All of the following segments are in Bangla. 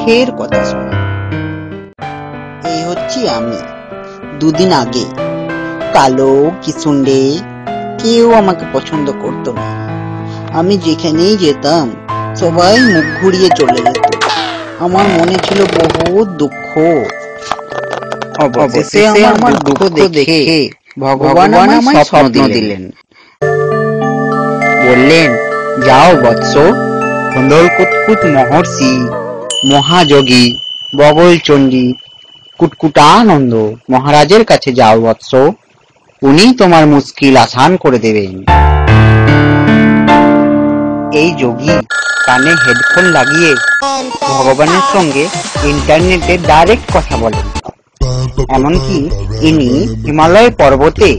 দুঃখের কথা শোনা। এই হচ্ছি আমি। দুদিন আগে কালো কিশুন্ডে কেউ আমাকে পছন্দ করতো না। আমি যেখানেই যেতাম সবাই মুখ ঘুরিয়ে চলে যেত। আমার মনে ছিল বহুত দুঃখ। অবশেষে আমার দুঃখ দেখে ভগবান আমায় স্বপ্ন দিলেন। বললেন, যাও বৎস, কুণ্ডলকুৎকুট মহর্ষি, মহাযোগী, বগলচণ্ডী, কুটকুটানন্দ মহারাজের কাছে যাও বৎস, উনি তোমার মুশকিল আসান করে দেবেন। এই যোগী কানে হেডফোন লাগিয়ে ভগবানের সঙ্গে ইন্টারনেটে ডাইরেক্ট কথা বলেন। এমনকি ইনি হিমালয় পর্বতে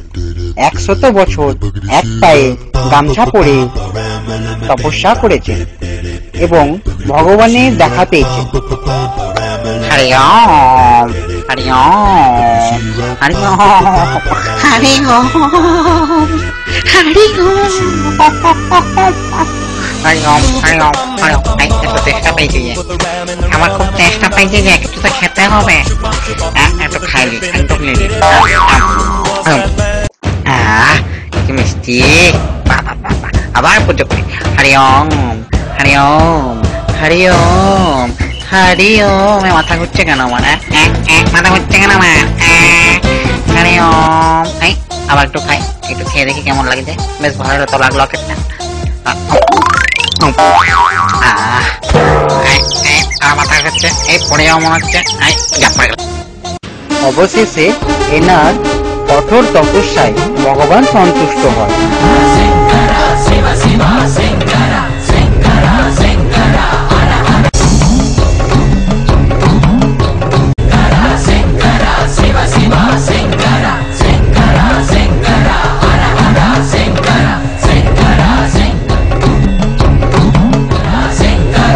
100 বছর এক পায়ে গামছা পরে তপস্যা করেছেন এবং ভগবানের দেখা পেয়েছেন। হরি ওম, হরি ওম, হরি ওম, হরি ওম, হরি ওম, হরি ওম, হরি ওম, হরি ওম। একটু চেষ্টা পাইছি যে, আমার খুব চেষ্টা পাইছি যে একটু তো খেতে হবে। একটু খাই, একটু নিলি। কি মিষ্টি। আবার পুজো করি। হরি ওম, হরি ওম, হরি ওম, হরি ওম। মাথা ঘুরছে কেন আমার? মাথা ঘুরছে কেন আমার? হরি ওম। আবার একটু খাই, একটু খেয়ে দেখি কেমন লাগছে। বেশ ভালো তো লাগলো কেটটা। মাথা ঘুরছে, এই পড়ে যাওয়া মনে হচ্ছে। অবশেষে এনার কঠোর তপস্যায় ভগবান সন্তুষ্ট হয়।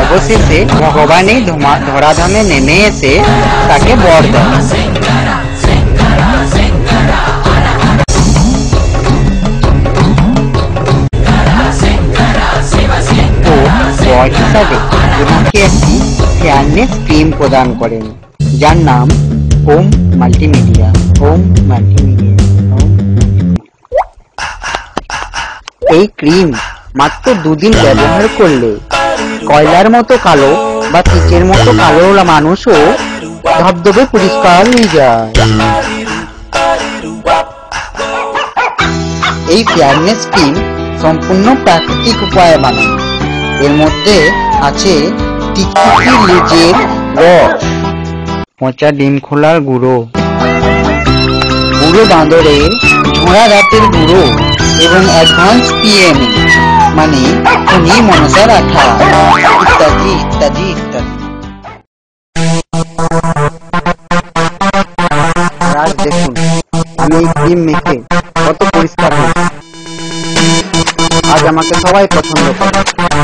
অবশেষে ভগবানই ধরাধামে নেমে এসে তাকে বর দেয়। বর হিসাবে ওনাকে একটি ফেয়ারনেস ক্রিম প্রদান করেন, যার নাম ওম মাল্টিমিডিয়া। ওম মাল্টিমিডিয়া। এই ক্রিম মাত্র 2 দিন ব্যবহার করলে কয়লার মতো কালো বা পিচের মতো কালো মানুষও ধবধবে পরিষ্কার হয়ে যায়। এই ফেয়ারনেস ক্রিম সম্পূর্ণ প্রাকৃতিক উপায়ে বানানো। এর মধ্যে আছে টিকটিকি লেজের রস, পচা ডিম খোলার গুঁড়ো, বুড়ো বাঁদরের ঝোড়া রাতের গুঁড়ো এবং অ্যাডভান্স পিএম মানে শনি মনসার আঠা, ইত্যাদি ইত্যাদি ইত্যাদি। আজ দেখুন আমি এই ক্রিম মেখে কত পরিষ্কার হয়েছি। আজ আমাকে সবাই পছন্দ করে,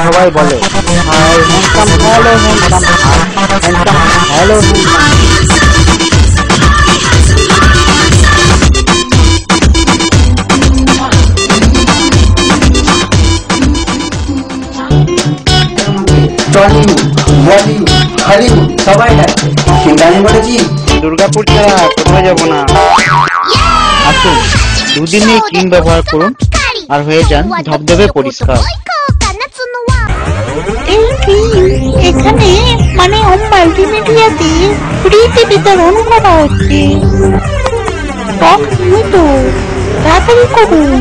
সবাই বলে hi handsome, hello handsome, handsome, hello handsome. Durgapur ছাড়া কোথাও যাবো না। আসুন 2 দিনে ক্রিম ব্যবহার করুন আর হয়ে যান ধবধবে পরিষ্কার। এই ক্রিম এখানে মানে ওম মাল্টিমিডিয়াতে ফ্রিতে বিতরণ করা হচ্ছে। স্টক সীমিত, তাড়াতাড়ি করুন।